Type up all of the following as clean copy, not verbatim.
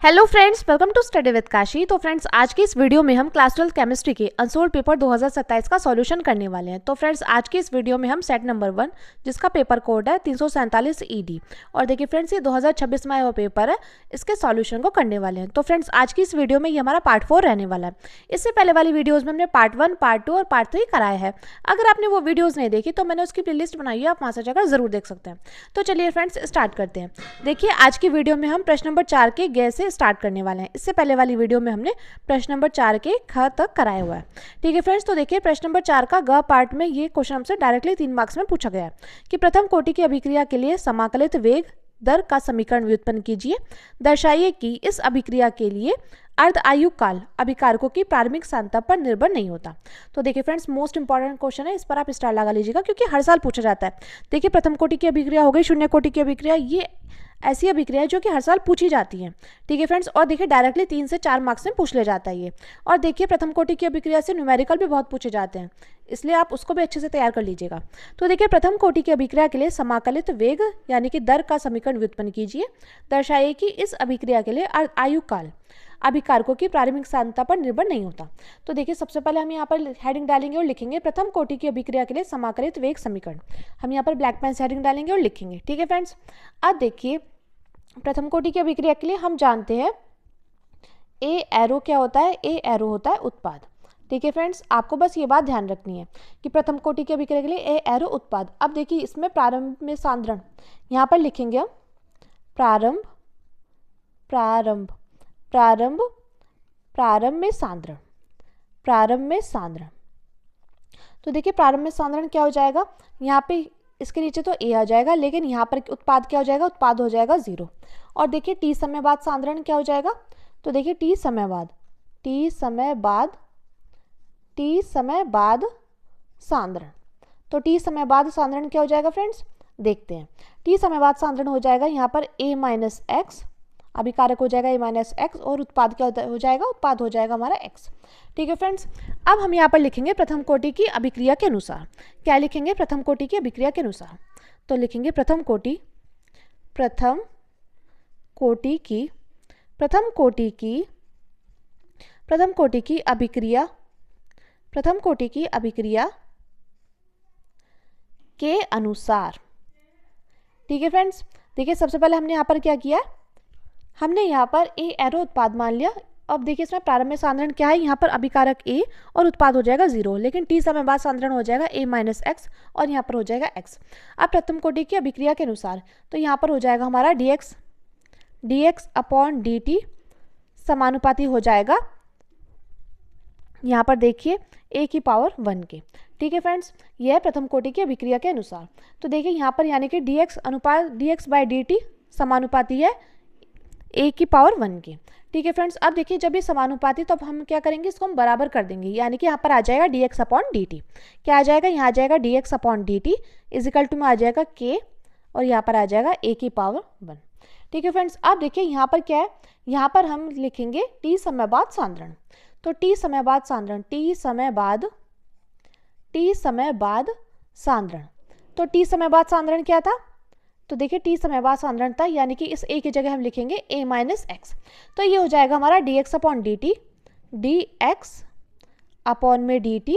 Hello friends, welcome to study with Kashi. तो friends, आज की इस वीडियो में हम क्लास 12 केमिस्ट्री के अनसोल्ड पेपर 2027 का सॉल्यूशन करने वाले हैं। तो फ्रेंड्स, आज की इस वीडियो में हम सेट नंबर 1 जिसका पेपर कोड है 347 ED और देखिए फ्रेंड्स, ये 2026 में आया हुआ पेपर है, इसके सॉल्यूशन को करने वाले हैं। तो फ्रेंड्स, आज की इस वीडियो में ये हमारा पार्ट 4 रहने वाला है। इससे पहले वाली वीडियोज़ में हमने पार्ट 1, पार्ट 2 और पार्ट 3 कराया है। अगर आपने वो वीडियोज़ नहीं देखी तो मैंने उसकी प्लेलिस्ट बनाई है, आप वहाँ से जाकर जरूर देख सकते हैं। तो चलिए फ्रेंड्स, स्टार्ट करते हैं। देखिए, आज की वीडियो में हम प्रश्न नंबर 4 के ग से स्टार्ट करने वाले हैं। इससे पहले वाली वीडियो में हमने प्रश्न नंबर 4 के ख तक कराया हुआ है। ठीक है फ्रेंड्स, तो देखिए प्रश्न नंबर 4 का ग पार्ट में ये क्वेश्चन हमसे डायरेक्टली 3 मार्क्स में पूछा गया है कि प्रथम कोटि की अभिक्रिया के लिए समाकलित वेग दर का समीकरण व्युत्पन्न कीजिए। दर्शाइए कि इस अभिक्रिया के लिए अर्ध आयु काल अभिकारकों की प्रारंभिक सांद्रता पर निर्भर नहीं होता। तो देखिए फ्रेंड्स, मोस्ट इंपॉर्टेंट क्वेश्चन है, इस पर आप स्टार लगा लीजिएगा क्योंकि हर साल पूछा जाता है। देखिए, प्रथम कोटि की अभिक्रिया हो गई, शून्य कोटि की अभिक्रिया, ये ऐसी अभिक्रिया है जो कि हर साल पूछी जाती है। ठीक है फ्रेंड्स, और देखिए डायरेक्टली 3 से 4 मार्क्स में पूछ ले जाता है ये। और देखिए, प्रथम कोटि की अभिक्रिया से न्यूमेरिकल भी बहुत पूछे जाते हैं, इसलिए आप उसको भी अच्छे से तैयार कर लीजिएगा। तो देखिए, प्रथम कोटि की अभिक्रिया के लिए समाकलित वेग यानी कि दर का समीकरण व्युत्पन्न कीजिए। दर्शाइए कि इस अभिक्रिया के लिए आयु काल अभिकारकों की प्रारंभिक सांद्रता पर निर्भर नहीं होता। तो देखिए, सबसे पहले हम यहाँ पर हेडिंग डालेंगे और लिखेंगे प्रथम कोटि की अभिक्रिया के लिए समाकलित वेग समीकरण। हम यहाँ पर ब्लैक पेन से हेडिंग डालेंगे और लिखेंगे। ठीक है फ्रेंड्स, अब देखिए, प्रथम कोटि की अभिक्रिया के लिए हम जानते हैं ए एरो क्या होता है, ए एरो होता है उत्पाद। ठीक है फ्रेंड्स, आपको बस ये बात ध्यान रखनी है कि प्रथम कोटि की अभिक्रिया के लिए ए एरो उत्पाद। अब देखिए, इसमें प्रारंभ में सांद्रण यहाँ पर लिखेंगे हम प्रारंभ प्रारंभ प्रारंभ प्रारंभ में सांद्रण, प्रारंभ में सांद्रण। तो देखिए, प्रारंभ में सांद्रण क्या हो जाएगा, यहाँ पे इसके नीचे तो ए आ जाएगा, लेकिन यहाँ पर उत्पाद क्या हो जाएगा, उत्पाद हो जाएगा 0। और देखिए, टी समय बाद सांद्रण क्या हो जाएगा, तो देखिए टी समय बाद सांद्रण। तो टी समय बाद सांद्रण क्या हो जाएगा फ्रेंड्स, देखते हैं। टी समय बाद सांद्रण हो जाएगा यहाँ पर a माइनस एक्स, अभिकारक हो जाएगा a माइनस एक्स, और उत्पाद क्या हो जाएगा, उत्पाद हो जाएगा हमारा x। ठीक है फ्रेंड्स, अब हम यहाँ पर लिखेंगे प्रथम कोटि की अभिक्रिया के अनुसार। क्या लिखेंगे, प्रथम कोटि की अभिक्रिया के अनुसार। तो लिखेंगे प्रथम कोटि अभिक्रिया के अनुसार। ठीक है फ्रेंड्स, देखिए सबसे पहले हमने यहाँ पर क्या किया, हमने यहाँ पर ए एरो उत्पाद मान लिया। अब देखिए, इसमें प्रारंभ में सांद्रण क्या है, यहाँ पर अभिकारक ए और उत्पाद हो जाएगा 0, लेकिन टी समय बाद सांद्रण हो जाएगा a माइनस एक्स और यहाँ पर हो जाएगा x। अब प्रथम कोटि की अभिक्रिया के अनुसार तो यहाँ पर हो जाएगा हमारा dx अपॉन dt समानुपाती हो जाएगा यहाँ पर देखिए a की पावर 1 के। ठीक है फ्रेंड्स, यह है प्रथम कोटि की अभिक्रिया के अनुसार। तो देखिए यहाँ पर यानी कि dx बाई dt समानुपाती है a की पावर 1 की। ठीक है फ्रेंड्स, अब देखिए जब ये समानुपाती तो अब हम क्या करेंगे, इसको हम बराबर कर देंगे, यानी कि यहाँ पर आ जाएगा dx अपॉन dt। क्या आ जाएगा, यहाँ आ जाएगा dx upon dt equal to में आ जाएगा k और यहाँ पर आ जाएगा a की पावर 1। ठीक है फ्रेंड्स, अब देखिए यहाँ पर क्या है, यहाँ पर हम लिखेंगे t समय बाद सांद्रण। तो t समय बाद सांद्रण, t समय बाद सांद्रण। तो t समय बाद सांद्रण क्या था, तो देखिए टी समय बाद सांद्रण था, यानी कि इस a की जगह हम लिखेंगे a माइनस एक्स। तो ये हो जाएगा हमारा dx upon dt, dx upon में dt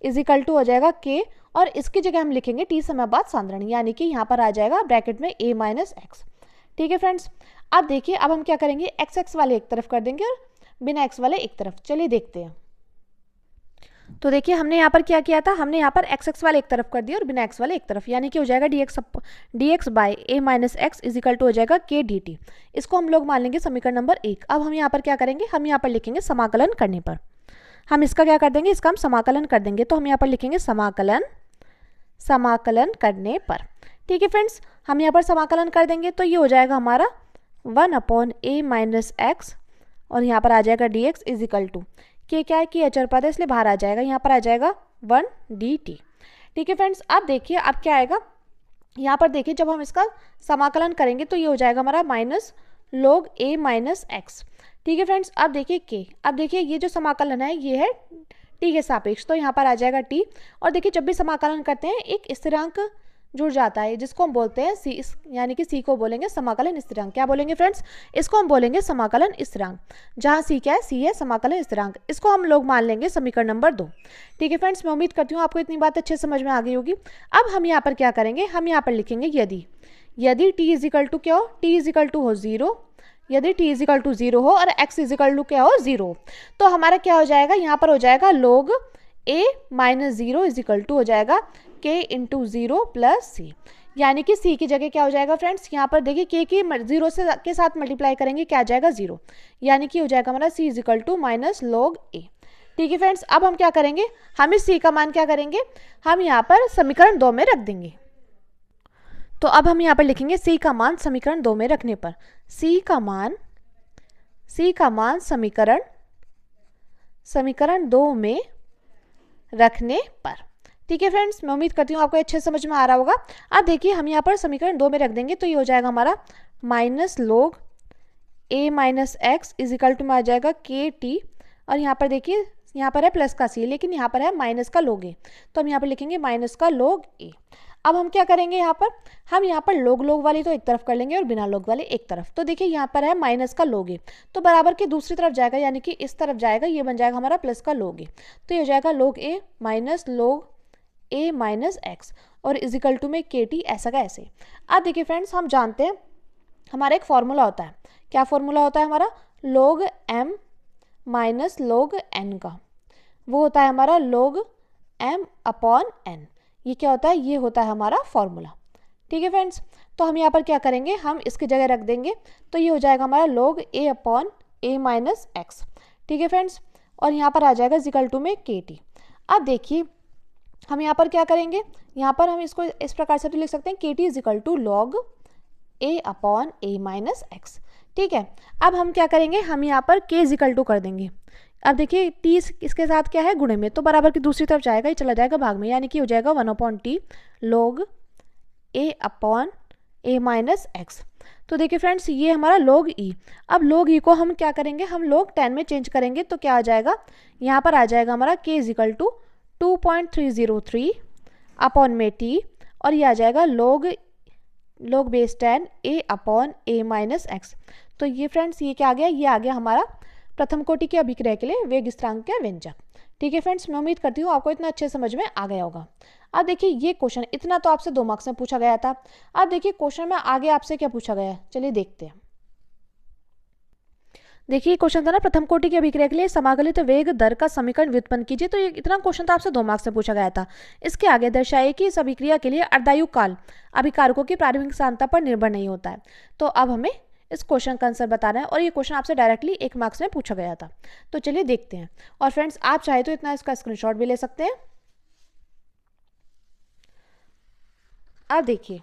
इजिकल टू हो जाएगा k, और इसकी जगह हम लिखेंगे टी समय बाद सांद्रण, यानी कि यहाँ पर आ जाएगा ब्रैकेट में a माइनस एक्स। ठीक है फ्रेंड्स, अब देखिए, अब हम क्या करेंगे, x वाले एक तरफ कर देंगे और बिना x वाले एक तरफ। चलिए देखते हैं। तो देखिए, हमने यहाँ पर क्या किया था, हमने यहाँ पर x वाले एक तरफ कर दिया और बिना x वाले एक तरफ, यानी कि हो जाएगा dx by a minus x equal to हो जाएगा k dt। इसको हम लोग मान लेंगे समीकरण नंबर 1। अब हम यहाँ पर क्या करेंगे, हम यहाँ पर लिखेंगे समाकलन करने पर। हम इसका क्या कर देंगे, इसका हम समाकलन कर देंगे। तो हम यहाँ पर लिखेंगे समाकलन करने पर। ठीक है फ्रेंड्स, हम यहाँ पर समाकलन कर देंगे तो ये हो जाएगा हमारा 1 अपॉन a माइनस एक्स और यहाँ पर आ जाएगा dx इजिकल टू के, क्या है कि अचर पद है इसलिए बाहर आ जाएगा, यहाँ पर आ जाएगा 1 dt। ठीक है फ्रेंड्स, अब देखिए अब क्या आएगा, यहाँ पर देखिए जब हम इसका समाकलन करेंगे तो ये हो जाएगा हमारा minus log a minus x. ठीक है फ्रेंड्स, अब देखिए k, अब देखिए ये जो समाकलन है ये है t के सापेक्ष, तो यहाँ पर आ जाएगा t। और देखिए जब भी समाकलन करते हैं एक स्थिरांक जुड़ जाता है, जिसको हम बोलते हैं सी, यानी कि सी को बोलेंगे समाकलन स्थिरांक। क्या बोलेंगे फ्रेंड्स? इसको हम बोलेंगे समाकलन स्थिरांक, जहाँ सी क्या है? सी है समाकलन स्थिरांक। इसको हम लोग मान लेंगे समीकरण नंबर 2। ठीक है फ्रेंड्स, मैं उम्मीद करती हूँ आपको इतनी बात अच्छे समझ में आ गई होगी। अब हम यहाँ पर क्या करेंगे? हम यहाँ पर लिखेंगे यदि टी इज इक्वल टू क्या हो? टी इज इक्वल टू हो 0, यदि t इज इक्वल टू 0 हो और x इज इक्वल टू क्या हो? 0, तो हमारा क्या हो जाएगा? यहाँ पर हो जाएगा log a minus 0 is equal to हो जाएगा k इंटू 0 प्लस सी, यानी कि c की जगह क्या हो जाएगा फ्रेंड्स? यहाँ पर देखिए k की 0 से के साथ मल्टीप्लाई करेंगे, क्या आ जाएगा? 0, यानी कि हो जाएगा हमारा c is equal to minus log a। ठीक है फ्रेंड्स, अब हम क्या करेंगे? हम इस c का मान क्या करेंगे? हम यहाँ पर समीकरण 2 में रख देंगे। तो अब हम यहाँ पर लिखेंगे c का मान समीकरण 2 में रखने पर, c का मान समीकरण 2 में रखने पर। ठीक है फ्रेंड्स, मैं उम्मीद करती हूँ आपको अच्छे समझ में आ रहा होगा। अब देखिए हम यहाँ पर समीकरण 2 में रख देंगे, तो ये हो जाएगा हमारा minus log a minus x is equal to में आ जाएगा के टी, और यहाँ पर देखिए यहाँ पर है प्लस का c, लेकिन यहाँ पर है माइनस का log a, तो हम यहाँ पर लिखेंगे माइनस का log a। अब हम क्या करेंगे? हम यहाँ पर log वाली तो एक तरफ कर लेंगे और बिना log वाले एक तरफ। तो देखिए यहाँ पर है माइनस का log a, तो बराबर के दूसरी तरफ जाएगा, यानी कि इस तरफ जाएगा, ये बन जाएगा हमारा प्लस का log a, तो ये हो जाएगा log a minus log a minus x और इज इक्वल टू में के टी, ऐसा का ऐसे। अब देखिए फ्रेंड्स, हम जानते हैं हमारा एक फॉर्मूला होता है। क्या फॉर्मूला होता है हमारा? log m minus log n का, वो होता है हमारा log m अपॉन n। ये क्या होता है? ये होता है हमारा फॉर्मूला। ठीक है फ्रेंड्स, तो हम यहाँ पर क्या करेंगे? हम इसकी जगह रख देंगे, तो ये हो जाएगा हमारा log a upon a minus x. ठीक है फ्रेंड्स, और यहाँ पर आ जाएगा इक्वल टू में के टी। अब देखिए हम यहाँ पर क्या करेंगे? यहाँ पर हम इसको इस प्रकार से तो लिख सकते हैं k t is equal to log a upon a minus x. ठीक है, अब हम क्या करेंगे? हम यहाँ पर k इज इक्वल टू कर देंगे। अब देखिए t इसके साथ क्या है? गुणे में, तो बराबर की दूसरी तरफ जाएगा, ये चला जाएगा भाग में, यानी कि हो जाएगा 1 upon T log a upon a minus x. तो देखिए फ्रेंड्स, ये हमारा log e। अब log e को हम क्या करेंगे? हम log 10 में चेंज करेंगे, तो क्या आ जाएगा? यहाँ पर आ जाएगा हमारा k is equal to 2.303 upon में t, और ये आ जाएगा log base 10 a upon a minus x. तो ये फ्रेंड्स, ये क्या आ गया? ये आ गया हमारा प्रथम कोटि की अभिक्रिया के लिए वेग स्थिरांक का व्यंजक। ठीक है फ्रेंड्स, मैं उम्मीद करती हूँ आपको इतना अच्छे समझ में आ गया होगा। अब देखिए ये क्वेश्चन इतना तो आपसे 2 मार्क्स में पूछा गया था। अब देखिए क्वेश्चन में आगे आपसे क्या पूछा गया है, चलिए देखते हैं। देखिए क्वेश्चन था ना, प्रथम कोटि की अभिक्रिया के लिए समाकलित वेग दर का समीकरण व्युत्पन्न कीजिए। तो ये इतना क्वेश्चन तो आपसे 2 मार्क्स में पूछा गया था। इसके आगे दर्शाइए कि इस अभिक्रिया के लिए अर्धायु काल अभिकारकों की प्रारंभिक सांद्रता पर निर्भर नहीं होता है। तो अब हमें इस क्वेश्चन का आंसर बताना है, और ये क्वेश्चन आपसे डायरेक्टली 1 मार्क्स में पूछा गया था। तो चलिए देखते हैं, और फ्रेंड्स आप चाहे तो इतना इसका स्क्रीनशॉट भी ले सकते हैं। अब देखिए,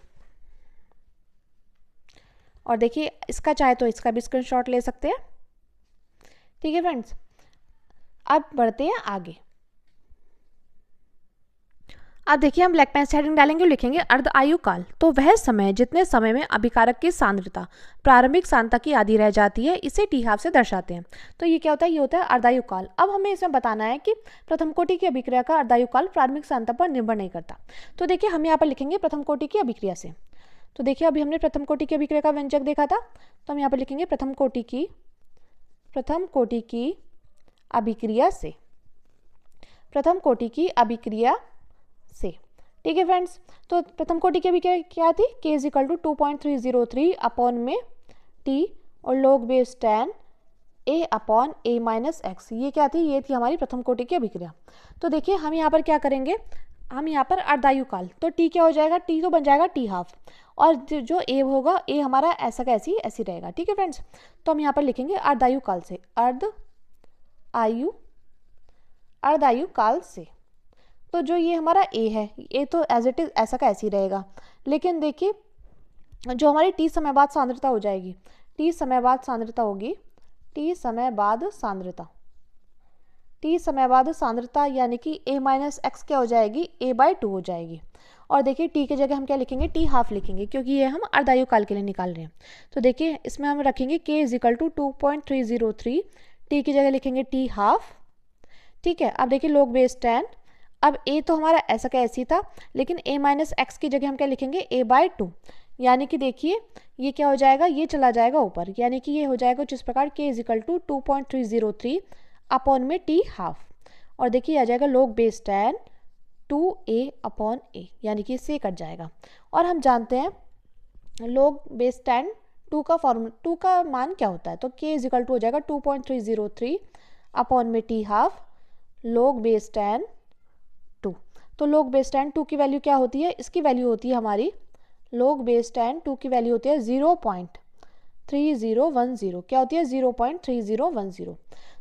और देखिए इसका चाहे तो इसका भी स्क्रीनशॉट ले सकते हैं। ठीक है फ्रेंड्स, अब बढ़ते हैं आगे। अब देखिए हम ब्लैक पेन से हेडिंग डालेंगे और लिखेंगे अर्ध आयु काल। तो वह समय जितने समय में अभिकारक की सांद्रता प्रारंभिक सांद्रता की आधी रह जाती है, इसे टी हाफ से दर्शाते हैं। तो ये क्या होता है? ये होता है अर्धायु काल। अब हमें इसमें बताना है कि प्रथम कोटि की अभिक्रिया का अर्धायु काल प्रारंभिक सांद्रता पर निर्भर नहीं करता। तो देखिए हम यहाँ पर लिखेंगे प्रथम कोटि की अभिक्रिया से। तो देखिए अभी हमने प्रथम कोटि की अभिक्रिया का व्यंजक देखा था, तो हम यहाँ पर लिखेंगे प्रथम कोटि की अभिक्रिया से, प्रथम कोटि की अभिक्रिया से। ठीक है फ्रेंड्स, तो प्रथम कोटि की अभिक्रिया क्या थी? k is equal to 2.303 upon में t और log base 10 a upon a minus x. ये क्या थी? ये थी हमारी प्रथम कोटि की अभिक्रिया। तो देखिए हम यहाँ पर क्या करेंगे? हम यहाँ पर अर्धायु काल, तो t क्या हो जाएगा? t तो बन जाएगा t हाफ, और जो a होगा a हमारा ऐसा का ऐसी रहेगा। ठीक है फ्रेंड्स, तो हम यहाँ पर लिखेंगे अर्धायु काल से, अर्धायु काल से। तो जो ये हमारा a है, ये तो एज इट इज ऐसा का ऐसी रहेगा, लेकिन देखिए जो हमारी t समय बाद सांद्रता हो जाएगी, t समय बाद सांद्रता होगी, t समय बाद सांद्रता यानी कि a माइनस एक्स क्या हो जाएगी? a/2 हो जाएगी। और देखिए t की जगह हम क्या लिखेंगे? t हाफ लिखेंगे, क्योंकि ये हम अर्धायु काल के लिए निकाल रहे हैं। तो देखिए इसमें हम रखेंगे k is equal to 2.303, t की जगह लिखेंगे t हाफ। ठीक है, अब देखिए log बेस 10 अब a तो हमारा ऐसा का ऐसी था, लेकिन a माइनस एक्स की जगह हम क्या लिखेंगे, a/2, यानी कि देखिए ये क्या हो जाएगा, ये चला जाएगा ऊपर, यानी कि ये हो जाएगा जिस प्रकार k इजिकल टू 2.303 अपॉन में t हाफ, और देखिए आ जाएगा log base 10 2a upon a, यानी कि इससे कट जाएगा। और हम जानते हैं log बेस 10 2 का मान क्या होता है, तो k इजिकल टू हो जाएगा 2.303 अपॉन में t हाफ log बेस 10 2। तो log बेस 10 2 की वैल्यू क्या होती है, इसकी वैल्यू होती है हमारी log बेस 10 2 की वैल्यू होती है 0.3010, क्या होती है 0.3010।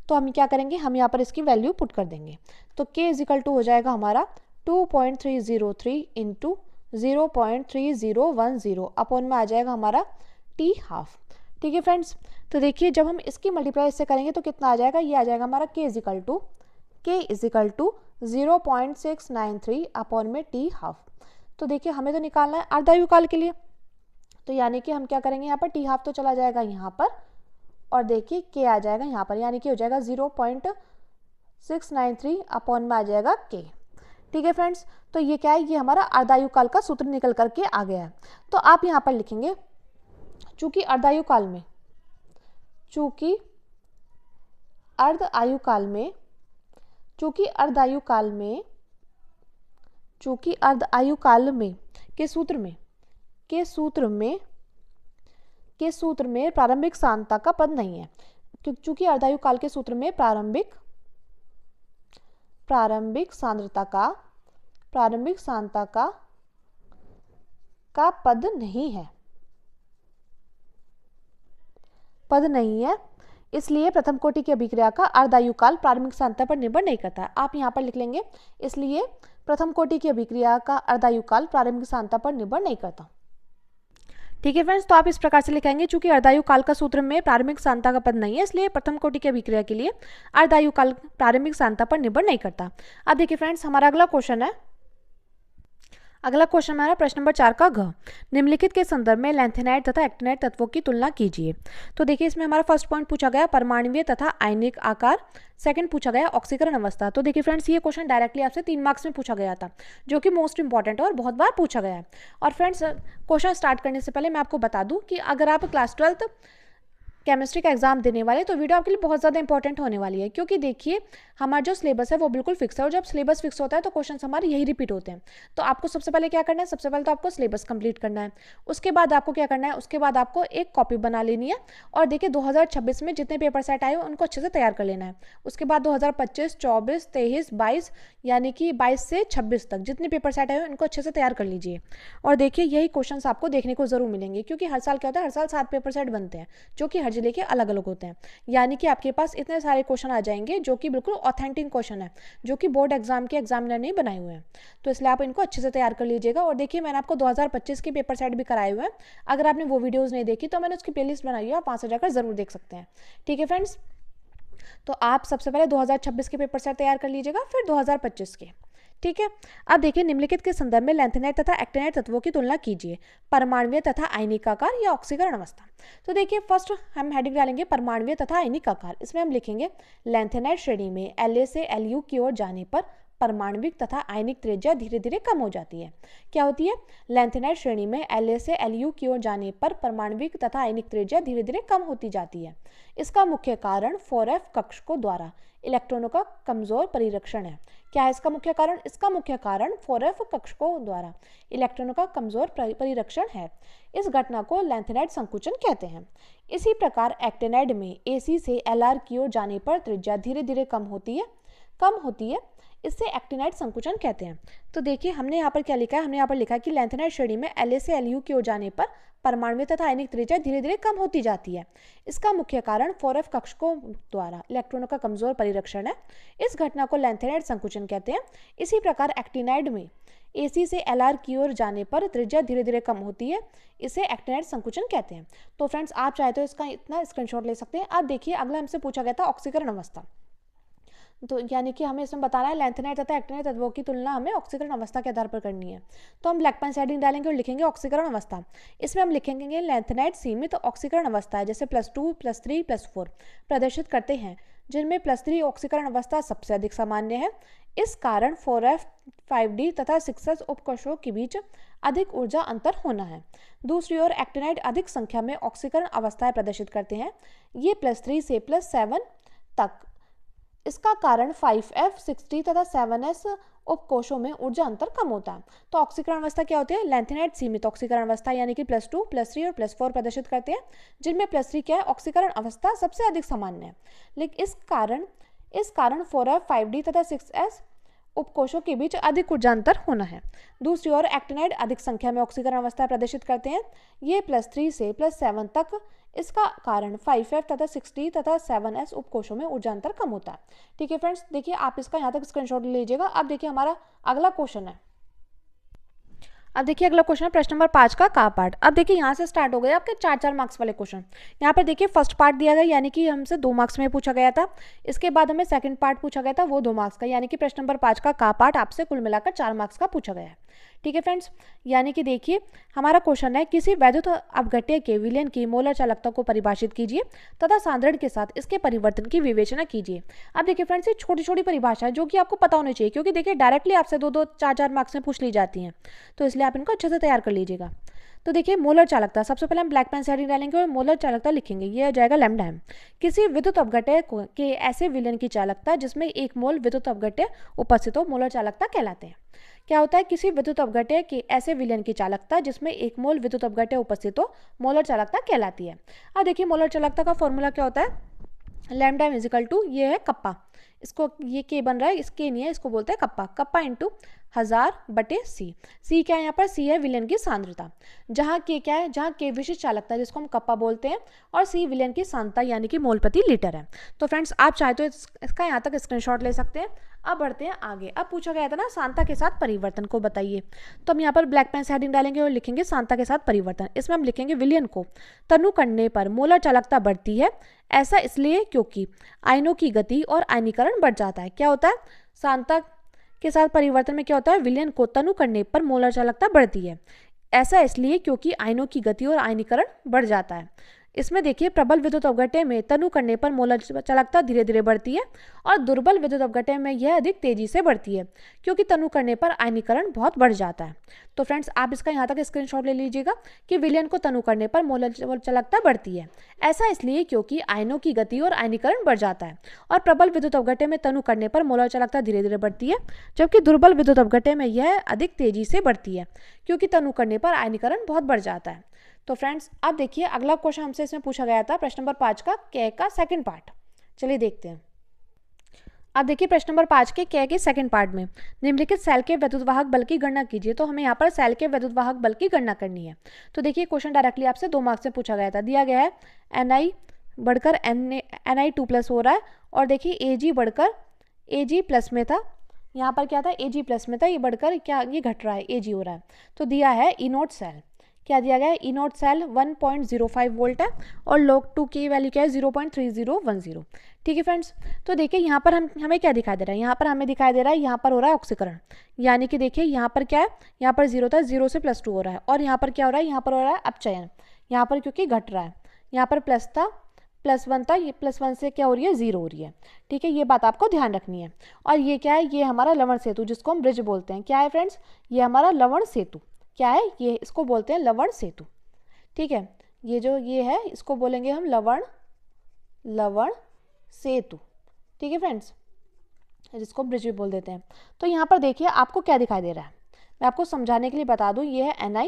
तो हम क्या करेंगे, हम यहाँ पर इसकी वैल्यू पुट कर देंगे, तो k इजिकल टू हो जाएगा हमारा 2.303 इंटू 0.3010 अपॉन में आ जाएगा हमारा t हाफ। ठीक है फ्रेंड्स, तो देखिए जब हम इसकी मल्टीप्लाई इससे करेंगे तो कितना आ जाएगा, ये आ जाएगा हमारा k इजिकल टू 0.693 अपॉन में t हाफ। तो देखिए हमें तो निकालना है अर्धायुकाल के लिए, तो यानी कि हम क्या करेंगे, यहाँ पर t हाफ तो चला जाएगा यहाँ पर, और देखिए k आ जाएगा यहाँ पर, यानी कि हो जाएगा 0.693 अपॉन में आ जाएगा k। ठीक है फ्रेंड्स, तो ये क्या है, ये हमारा अर्धायुकाल का सूत्र निकल करके आ गया है। तो आप यहाँ पर लिखेंगे चूंकि अर्धायुकाल में के सूत्र में प्रारंभिक सांद्रता का पद नहीं है, चूंकि अर्धायुकाल के सूत्र में प्रारंभिक सांद्रता का पद नहीं है, इसलिए प्रथम कोटि की अभिक्रिया का अर्धायुकाल प्रारंभिक सांद्रता पर निर्भर नहीं करता है। आप यहाँ पर लिख लेंगे, इसलिए प्रथम कोटि की अभिक्रिया का अर्धायुकाल प्रारंभिक सांद्रता पर निर्भर नहीं करता। ठीक है फ्रेंड्स, तो आप इस प्रकार से लिखेंगे, चूंकि अर्धायुकाल का सूत्र में प्रारंभिक सांद्रता का पद नहीं है, इसलिए प्रथम कोटि की अभिक्रिया के लिए अर्धायुकाल प्रारंभिक सांद्रता पर निर्भर नहीं करता। अब देखिए फ्रेंड्स, हमारा अगला क्वेश्चन हमारा प्रश्न नंबर 4 का घ, निम्नलिखित के संदर्भ में लैंथेनाइड तथा एक्टिनाइड तत्वों की तुलना कीजिए। तो देखिए इसमें हमारा फर्स्ट पॉइंट पूछा गया परमाणुीय तथा आयनिक आकार, सेकंड पूछा गया ऑक्सीकरण अवस्था। तो देखिए फ्रेंड्स, ये क्वेश्चन डायरेक्टली आपसे 3 मार्क्स में पूछा गया था, जो कि मोस्ट इंपॉर्टेंट है और बहुत बार पूछा गया है। और फ्रेंड्स, क्वेश्चन स्टार्ट करने से पहले मैं आपको बता दूं कि अगर आप क्लास 12th केमिस्ट्री का एग्जाम देने वाले तो वीडियो आपके लिए बहुत ज़्यादा इंपॉर्टेंट होने वाली है, क्योंकि देखिए हमारा जो सिलेबस है वो बिल्कुल फिक्स है, और जब सिलेबस फिक्स होता है तो क्वेश्चंस हमारे यही रिपीट होते हैं। तो आपको सबसे पहले क्या करना है, सबसे पहले तो आपको सिलेबस कंप्लीट करना है, उसके बाद आपको क्या करना है, उसके बाद आपको एक कॉपी बना लेनी है, और देखिए 2026 में जितने पेपर सेट आए उनको अच्छे से तैयार कर लेना है। उसके बाद 2025, 24, 23, 22 यानी कि 22 से 26 तक जितने पेपर सेट आए उनको अच्छे से तैयार कर लीजिए। और देखिए यही क्वेश्चन आपको देखने को जरूर मिलेंगे, क्योंकि हर साल क्या होता है, हर साल 7 पेपर सेट बनते हैं, जो कि हर जिले के अलग अलग होते हैं। यानी कि आपके पास इतने सारे क्वेश्चन आ जाएंगे जो कि बिल्कुल ऑथेंटिक क्वेश्चन है, जो कि बोर्ड एग्जाम के एग्जामिनर ने बनाए हुए हैं। तो इसलिए आप इनको अच्छे से तैयार कर लीजिएगा। और देखिए मैंने आपको 2025 के पेपर सेट भी कराए हुए हैं, अगर आपने वो वीडियोस नहीं देखी तो मैंने उसकी प्लेलिस्ट बनाई है, आप वहां से जाकर जरूर देख सकते हैं। ठीक है फ्रेंड्स, तो आप सबसे पहले 2026 के पेपर सेट तैयार कर लीजिएगा, फिर 2025 के। ठीक है, अब देखिए निम्नलिखित के संदर्भ में लैंथेनाइड तथा एक्टिनाइड तत्वों की तुलना कीजिए, परमाणुीय तथा आयनिक आकार या ऑक्सीकरण अवस्था। तो देखिए फर्स्ट हम हेडिंग डालेंगे परमाणुीय तथा आयनिक आकार। इसमें हम लिखेंगे लैंथेनाइड श्रेणी में La से Lu की ओर जाने पर परमाणविक तथा आयनिक त्रिज्या धीरे धीरे कम हो जाती है। क्या होती है, लैंथेनाइड श्रेणी में La से Lu की ओर जाने पर परमाणविक तथा आयनिक त्रिज्या धीरे धीरे कम होती जाती है। इसका मुख्य कारण 4f कक्षकों द्वारा इलेक्ट्रॉनों का कमजोर परिरक्षण है। क्या है इसका मुख्य कारण, इसका मुख्य कारण 4f कक्षकों द्वारा इलेक्ट्रॉनों का कमजोर परिरक्षण है। इस घटना को लैंथेनाइड संकुचन कहते हैं। इसी प्रकार एक्टिनाइड में Ac से Lr की ओर जाने पर त्रिज्या धीरे धीरे कम होती है, इससे एक्टिनाइड संकुचन कहते हैं। तो देखिए हमने यहाँ पर क्या लिखा है, हमने यहाँ पर लिखा है कि लैंथेनाइड श्रेणी में La से Lu की ओर जाने पर परमाणु तथा आयनिक त्रिज्या धीरे धीरे कम होती जाती है। इसका मुख्य कारण 4f कक्षकों द्वारा इलेक्ट्रॉनों का कमजोर परिरक्षण है। इस घटना को लैंथेनाइड संकुचन कहते हैं। इसी प्रकार एक्टिनाइड में Ac से Lr की ओर जाने पर त्रिज्या धीरे धीरे कम होती है, इसे एक्टिनाइड संकुचन कहते हैं। तो फ्रेंड्स आप चाहे तो इसका इतना स्क्रीनशॉट ले सकते हैं। अब देखिए अगला हमसे पूछा गया था ऑक्सीकरण अवस्था। तो यानी कि हमें इसमें बताना है लैंथेनाइड तथा एक्टिनाइड तत्वों की तुलना हमें ऑक्सीकरण अवस्था के आधार पर करनी है। तो हम ब्लैक पेन से हेडिंग डालेंगे और लिखेंगे ऑक्सीकरण अवस्था। इसमें हम लिखेंगे लैंथेनाइड सीमित ऑक्सीकरण अवस्था है, जैसे +2, +3, +4 प्रदर्शित करते हैं, जिनमें +3 ऑक्सीकरण अवस्था सबसे अधिक सामान्य है। इस कारण 4f 5d तथा 6s उपकोशों के बीच अधिक ऊर्जा अंतर होना है। दूसरी ओर एक्टिनाइड अधिक संख्या में ऑक्सीकरण अवस्थाएं प्रदर्शित करते हैं, ये +3 से +7 तक। इसका कारण 5f 6d तथा 7s उपकोशों में ऊर्जा अंतर कम होता है। तो ऑक्सीकरण अवस्था क्या होती है? लैंथेनाइड सीमित ऑक्सीकरण अवस्था यानी कि +2, +3 और +4 प्रदर्शित करते हैं, जिनमें +3 क्या है? ऑक्सीकरण अवस्था सबसे अधिक सामान्य है। लेकिन इस कारण 4f 5d तथा 6s उपकोशों के बीच अधिक ऊर्जा अंतर होना है। दूसरी ओर एक्टिनाइड अधिक संख्या में ऑक्सीकरण अवस्था प्रदर्शित करते हैं, ये +3 से +7 तक। इसका कारण 5f तथा 6d तथा 7s उपकोशों में ऊर्जा अंतर कम होता है। ठीक है फ्रेंड्स, देखिए आप इसका यहाँ तक स्क्रीनशॉट ले लीजिएगा। अब देखिए हमारा अगला क्वेश्चन है। अब देखिए अगला क्वेश्चन है प्रश्न नंबर 5 का पार्ट। अब देखिए यहाँ से स्टार्ट हो गए आपके 4-4 मार्क्स वाले क्वेश्चन। यहाँ पर देखिए फर्स्ट पार्ट दिया गया यानी कि हमसे 2 मार्क्स में पूछा गया था। इसके बाद हमें सेकंड पार्ट पूछा गया था, वो 2 मार्क्स का, यानी कि प्रश्न नंबर 5 का पार्ट आपसे कुल मिलाकर 4 मार्क्स का पूछा गया है। ठीक है फ्रेंड्स, यानी कि देखिए हमारा क्वेश्चन है किसी वैद्युत अपघट्य के विलयन की मोलर चालकता को परिभाषित कीजिए तथा सांद्रण के साथ इसके परिवर्तन की विवेचना कीजिए। अब देखिए फ्रेंड्स, ये छोटी छोटी परिभाषा है जो कि आपको पता होनी चाहिए, क्योंकि देखिए डायरेक्टली आपसे 2-2, 4-4 मार्क्स में पूछ ली जाती हैं, तो इसलिए आप इनको अच्छे से तैयार कर लीजिएगा। तो देखिए मोलर चालकता, सबसे पहले हम ब्लैक पेन से हेडिंग डालेंगे और मोलर चालकता लिखेंगे, ये आ जाएगा लैम्डा एम। किसी विद्युत अपघट्य के ऐसे विलयन की चालकता जिसमें 1 मोल विद्युत अपघट्य उपस्थित हो मोलर चालकता कहलाते हैं। क्या होता है? किसी विद्युत अपघट्य के ऐसे विलयन की चालकता जिसमें 1 मोल विद्युत अपघट्य उपस्थित हो मोलर चालकता कहलाती है। अब देखिए मोलर चालकता का फॉर्मूला क्या होता है? लैम्डा एम इजिकल टू, ये है कप्पा, इसको ये के बन रहा है, इसके नहीं है, इसको बोलते हैं कप्पा। Kappa into 1000/c। सी क्या है यहाँ पर? सी है विलयन की सांद्रता। जहाँ के क्या है? जहाँ के विशिष्ट चालकता जिसको हम कप्पा बोलते हैं, और सी विलयन की सांद्रता यानी कि मोल प्रति लीटर है। तो फ्रेंड्स आप चाहे तो इसका यहाँ तक स्क्रीनशॉट ले सकते हैं। अब बढ़ते हैं आगे। अब पूछा गया था ना सांद्रता के साथ परिवर्तन को बताइए, तो हम यहाँ पर ब्लैक पेन से हेडिंग डालेंगे और लिखेंगे सांद्रता के साथ परिवर्तन। इसमें हम लिखेंगे विलयन को तनु करने पर मोलर चालकता बढ़ती है, ऐसा इसलिए क्योंकि आयनों की गति और आयनीकरण बढ़ जाता है। क्या होता है? सांद्रता के साथ परिवर्तन में क्या होता है? विलयन को तनु करने पर मोलर चालकता बढ़ती है, ऐसा इसलिए क्योंकि आयनों की गति और आयनीकरण बढ़ जाता है। इसमें देखिए प्रबल विद्युत अपघट्य में तनु करने पर मोलर चालकता धीरे धीरे बढ़ती है, और दुर्बल विद्युत अपघट्य में यह अधिक तेजी से बढ़ती है, क्योंकि तनु करने पर आयनीकरण बहुत बढ़ जाता है। तो फ्रेंड्स आप इसका यहाँ तक स्क्रीनशॉट ले लीजिएगा कि विलयन को तनु करने पर मोलर चालकता बढ़ती है, ऐसा इसलिए क्योंकि आयनों की गति और आयनीकरण बढ़ जाता है, और प्रबल विद्युत अपघट्य में तनु करने पर मोलर चालकता धीरे धीरे बढ़ती है, जबकि दुर्बल विद्युत अपघट्य में यह अधिक तेजी से बढ़ती है, क्योंकि तनु करने पर आयनीकरण बहुत बढ़ जाता है। तो फ्रेंड्स अब देखिए अगला क्वेश्चन हमसे इसमें पूछा गया था प्रश्न नंबर 5 का क का सेकंड पार्ट। चलिए देखते हैं। अब देखिए प्रश्न नंबर 5 के क के सेकंड पार्ट में निम्नलिखित सेल के विद्युतवाहक बल की गणना कीजिए। तो हमें यहाँ पर सेल के विद्युतवाहक बल की गणना करनी है। तो देखिए क्वेश्चन डायरेक्टली आपसे 2 मार्क्स में पूछा गया था। दिया गया है Ni बढ़कर Ni2+ हो रहा है, और देखिए Ag बढ़कर Ag प्लस में था, यहाँ पर क्या था? Ag प्लस में था, ये बढ़कर क्या ये घट रहा है, Ag हो रहा है। तो दिया है E0 सेल, क्या दिया गया है? E0 सेल 1.05 वोल्ट है, और log 2 की वैल्यू क्या है? 0.3010। ठीक है फ्रेंड्स, तो देखिए यहाँ पर हमें क्या दिखाई दे रहा है? यहाँ पर हमें दिखाई दे रहा है यहाँ पर हो रहा है ऑक्सीकरण, यानी कि देखिए यहाँ पर क्या है? यहाँ पर 0 था, 0 से +2 हो रहा है, और यहाँ पर क्या हो रहा है? यहाँ पर हो रहा है अपचयन, यहाँ पर क्योंकि घट रहा है, यहाँ पर प्लस था, +1 था, ये +1 से क्या हो रही है? 0 हो रही है। ठीक है, ये बात आपको ध्यान रखनी है। और ये क्या है? ये हमारा लवण सेतु, जिसको हम ब्रिज बोलते हैं। क्या है फ्रेंड्स? ये हमारा लवण सेतु क्या है? ये इसको बोलते हैं लवण सेतु। ठीक है, ये जो ये है इसको बोलेंगे हम लवण सेतु। ठीक है फ्रेंड्स, जिसको ब्रिज भी बोल देते हैं। तो यहाँ पर देखिए आपको क्या दिखाई दे रहा है, मैं आपको समझाने के लिए बता दूँ। ये है Ni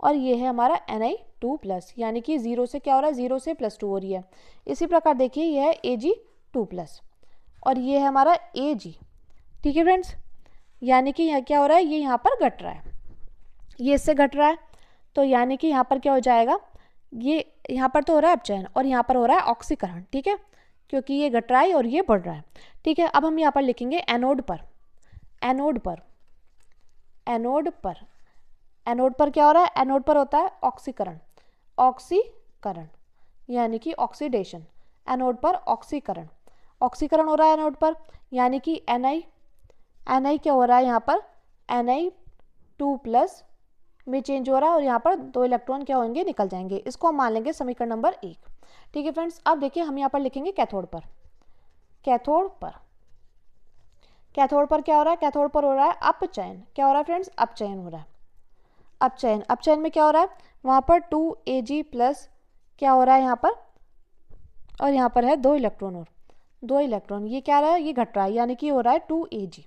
और ये है हमारा Ni2+, यानी कि 0 से क्या हो रहा है? 0 से +2 हो रही है। इसी प्रकार देखिए ये है Ag2+, और ये है हमारा Ag। ठीक है फ्रेंड्स, यानी कि यहाँ क्या हो रहा है? ये यहाँ पर घट रहा है, ये इससे घट रहा है, तो यानी कि यहाँ पर क्या हो जाएगा? ये यहाँ पर तो हो रहा है अपचयन, और यहाँ पर हो रहा है ऑक्सीकरण। ठीक है, क्योंकि ये घट रहा है और ये बढ़ रहा है। ठीक है, अब हम यहाँ पर लिखेंगे एनोड पर। एनोड पर क्या हो रहा है? एनोड पर होता है ऑक्सीकरण यानी कि ऑक्सीडेशन। एनोड पर ऑक्सीकरण हो रहा है एनोड पर, यानी कि Ni क्या हो रहा है? यहाँ पर Ni2+ में चेंज हो रहा है, और यहाँ पर 2 इलेक्ट्रॉन क्या होंगे? निकल जाएंगे। इसको हम मान लेंगे समीकरण नंबर 1। ठीक है फ्रेंड्स, अब देखिए हम यहाँ पर लिखेंगे कैथोड पर। कैथोड पर। कैथोड पर क्या हो रहा है, कैथोड पर हो रहा है अपचयन। क्या हो रहा है फ्रेंड्स, अपचयन हो रहा है। अपचयन, अपचयन में क्या हो रहा है, वहाँ पर 2Ag प्लस क्या हो रहा है यहाँ पर, और यहाँ पर है 2 इलेक्ट्रॉन, और 2 इलेक्ट्रॉन, ये क्या रहा है, ये घट रहा है, यानी कि हो रहा है 2Ag।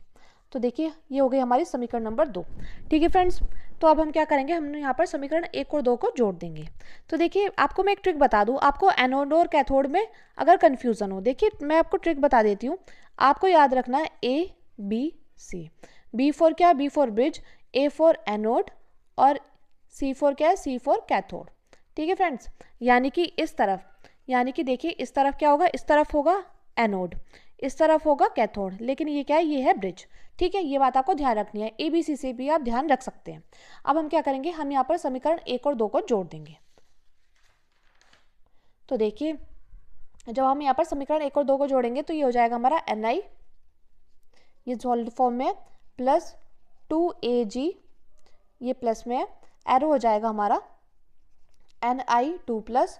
तो देखिए ये हो गई हमारी समीकरण नंबर 2। ठीक है फ्रेंड्स, तो अब हम क्या करेंगे, हम यहाँ पर समीकरण 1 और 2 को जोड़ देंगे। तो देखिए आपको मैं एक ट्रिक बता दूँ, आपको एनोड और कैथोड में अगर कन्फ्यूज़न हो, देखिए मैं आपको ट्रिक बता देती हूँ। आपको याद रखना है ABC। B फॉर क्या, B for bridge, A for anode, और C फॉर क्या है, C फॉर कैथोड। ठीक है फ्रेंड्स, यानी कि इस तरफ, यानी कि देखिए इस तरफ क्या होगा, इस तरफ होगा एनोड, इस तरफ होगा कैथोड, लेकिन ये क्या है, ये है ब्रिज। ठीक है, ये बात आपको ध्यान रखनी है, ABC से भी आप ध्यान रख सकते हैं। अब हम क्या करेंगे, हम यहाँ पर समीकरण 1 और 2 को जोड़ देंगे। तो देखिए जब हम यहाँ पर समीकरण 1 और 2 को जोड़ेंगे तो ये हो जाएगा हमारा Ni, ये सॉलिड फॉर्म में, प्लस 2Ag, ये प्लस में है, एरो हो जाएगा हमारा Ni2 प्लस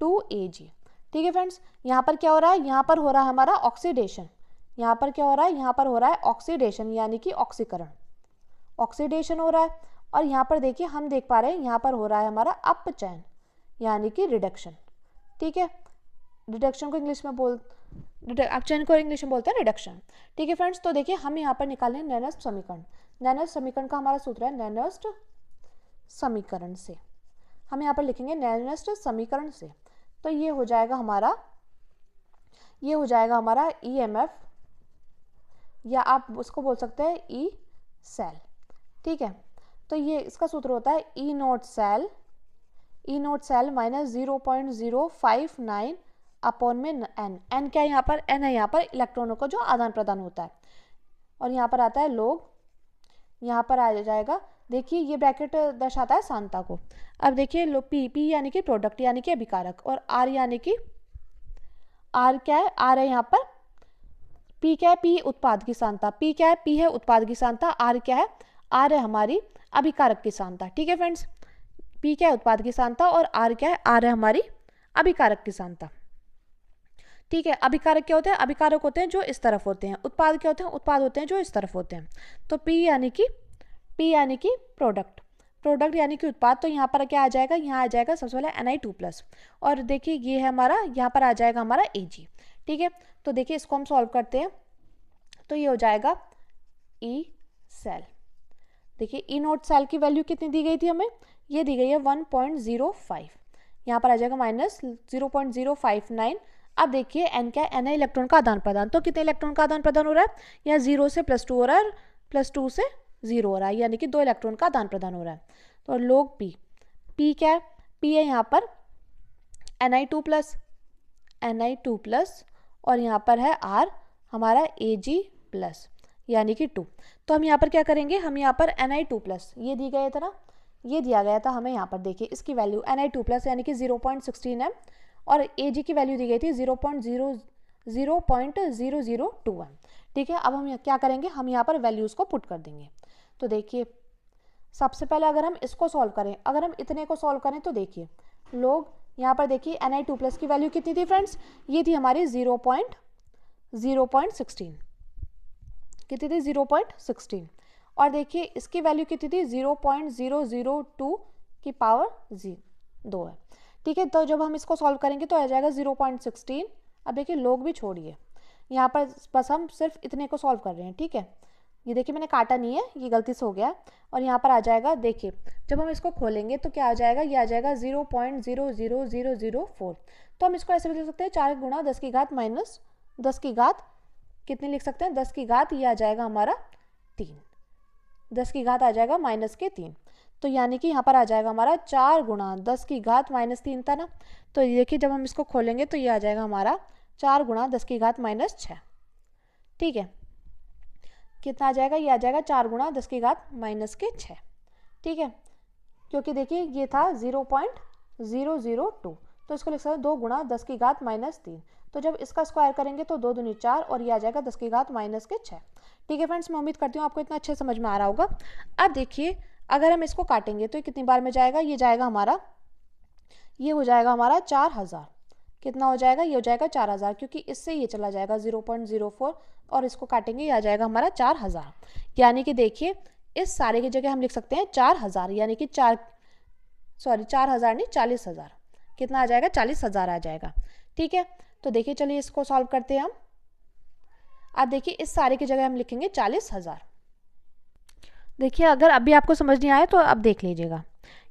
2Ag। ठीक है फ्रेंड्स, यहाँ पर क्या हो रहा है, यहाँ पर हो रहा है हमारा ऑक्सीडेशन, यहाँ पर क्या हो रहा है, यहाँ पर हो रहा है ऑक्सीडेशन, यानी कि ऑक्सीकरण, ऑक्सीडेशन हो रहा है। और यहाँ पर देखिए हम देख पा रहे हैं यहाँ पर हो रहा है हमारा अपचयन, यानी कि रिडक्शन। ठीक है, रिडक्शन को इंग्लिश में अपचयन को इंग्लिश में बोलते हैं रिडक्शन। ठीक है फ्रेंड्स, तो देखिए हम यहाँ पर निकालें नैनस्ट समीकरण। नैनस्ट समीकरण का हमारा सूत्र है नैनस्ट समीकरण से, हम यहाँ पर लिखेंगे नैनस्ट समीकरण से। तो ये हो जाएगा हमारा, ये हो जाएगा हमारा EMF, या आप उसको बोल सकते हैं ई सेल। ठीक है, तो ये इसका सूत्र होता है E naught cell, E naught cell minus 0.059 upon में n क्या है यहाँ पर, n है यहाँ पर इलेक्ट्रॉनों को जो आदान प्रदान होता है, और यहाँ पर आता है लोग, यहाँ पर आ जाएगा, देखिए ये ब्रैकेट दर्शाता है सांद्रता को। अब देखिए लो P यानी कि प्रोडक्ट, यानी कि अभिकारक, और R यानी कि R क्या है, R है यहाँ पर, P क्या है, P उत्पाद की सांद्रता, P क्या है, P है उत्पाद की सांद्रता, R क्या है, R है हमारी अभिकारक की सांद्रता। ठीक है फ्रेंड्स, P क्या है उत्पाद की सांद्रता, और R क्या है, R है हमारी अभिकारक की सांद्रता। ठीक है, अभिकारक क्या होते हैं, अभिकारक होते हैं जो इस तरफ होते हैं, उत्पाद क्या होते हैं, उत्पाद होते हैं जो इस तरफ होते हैं। तो P यानी कि प्रोडक्ट, प्रोडक्ट यानी कि उत्पाद, तो यहाँ पर क्या आ जाएगा, यहाँ आ जाएगा सबसे पहले Ni2 प्लस, और देखिए ये है हमारा, यहाँ पर आ जाएगा हमारा Ag। ठीक है, तो देखिए इसको हम सॉल्व करते हैं, तो ये हो जाएगा E सेल। देखिए E नोट सेल की वैल्यू कितनी दी गई थी हमें, ये दी गई है 1.05, यहाँ पर आ जाएगा माइनस 0.059। अब देखिए n क्या है, n है इलेक्ट्रॉन का आदान प्रदान, तो कितने इलेक्ट्रॉन का आदान प्रदान हो रहा है, यहाँ 0 से +2 हो रहा है, +2 से 0 हो रहा है, यानी कि 2 इलेक्ट्रॉन का आदान प्रदान हो रहा है। तो लोग P क्या है, P है यहाँ पर Ni2 प्लस, और यहाँ पर है R हमारा Ag प्लस, यानी कि 2। तो हम यहाँ पर क्या करेंगे, हम यहाँ पर Ni2 प्लस, ये दी गया था ना, ये दिया गया था हमें, यहाँ पर देखिए इसकी वैल्यू Ni2 प्लस यानी कि 0.16 है, और Ag की वैल्यू दी गई थी 0.002 है। ठीक है, अब हम क्या करेंगे, हम यहाँ पर वैल्यूज़ को पुट कर देंगे। तो देखिए सबसे पहले अगर हम इसको सॉल्व करें, अगर हम इतने को सॉल्व करें, तो देखिए लोग यहाँ पर देखिए Ni2 प्लस की वैल्यू कितनी थी फ्रेंड्स, ये थी हमारी 0.16, कितनी थी 0.16, और देखिए इसकी वैल्यू कितनी थी 0.002 की पावर 2 है। ठीक है, तो जब हम इसको सॉल्व करेंगे तो आ जाएगा 0.16। अब देखिए लोग भी छोड़िए, यहाँ पर बस हम सिर्फ इतने को सॉल्व कर रहे हैं। ठीक है, ये देखिए मैंने काटा नहीं है, ये गलती से हो गया, और यहाँ पर आ जाएगा, देखिए जब हम इसको खोलेंगे तो क्या आ जाएगा, ये आ जाएगा 0.00004। तो हम इसको ऐसे भी लिख सकते हैं 4 गुणा 10 की घात माइनस 10 की घात, कितनी लिख सकते हैं, 10 की घात, ये आ जाएगा हमारा 3, 10 की घात आ जाएगा -3। तो यानी कि यहाँ पर आ जाएगा हमारा 4 गुणा 10 की घात -3 था ना, तो ये देखिए जब हम इसको खोलेंगे तो ये आ जाएगा हमारा 4 गुणा 10 की घात -6। ठीक है, कितना आ जाएगा, ये आ जाएगा 4 गुणा 10 की घात -6। ठीक है, क्योंकि देखिए ये था 0.002, तो इसको लिख सकते हैं 2 गुणा 10 की घात -3। तो जब इसका स्क्वायर करेंगे तो 2 दूनी 4, और ये आ जाएगा 10 की घात -6। ठीक है फ्रेंड्स, मैं उम्मीद करती हूँ आपको इतना अच्छे समझ में आ रहा होगा। अब देखिए अगर हम इसको काटेंगे तो ये कितनी बार में जाएगा, ये जाएगा हमारा, ये हो जाएगा हमारा 4000, कितना हो जाएगा, ये हो जाएगा 4000, क्योंकि इससे ये चला जाएगा 0.04 और इसको काटेंगे, ये आ जाएगा हमारा 4000। यानी कि देखिए इस सारे की जगह हम लिख सकते हैं 4000, यानी कि 4000 नहीं 40,000। कितना आ जाएगा, 40,000 आ जाएगा। ठीक है, तो देखिए चलिए इसको सॉल्व करते हैं हम। अब देखिए इस सारे की जगह हम लिखेंगे 40,000। देखिए अगर अभी आपको समझ नहीं आया तो अब देख लीजिएगा।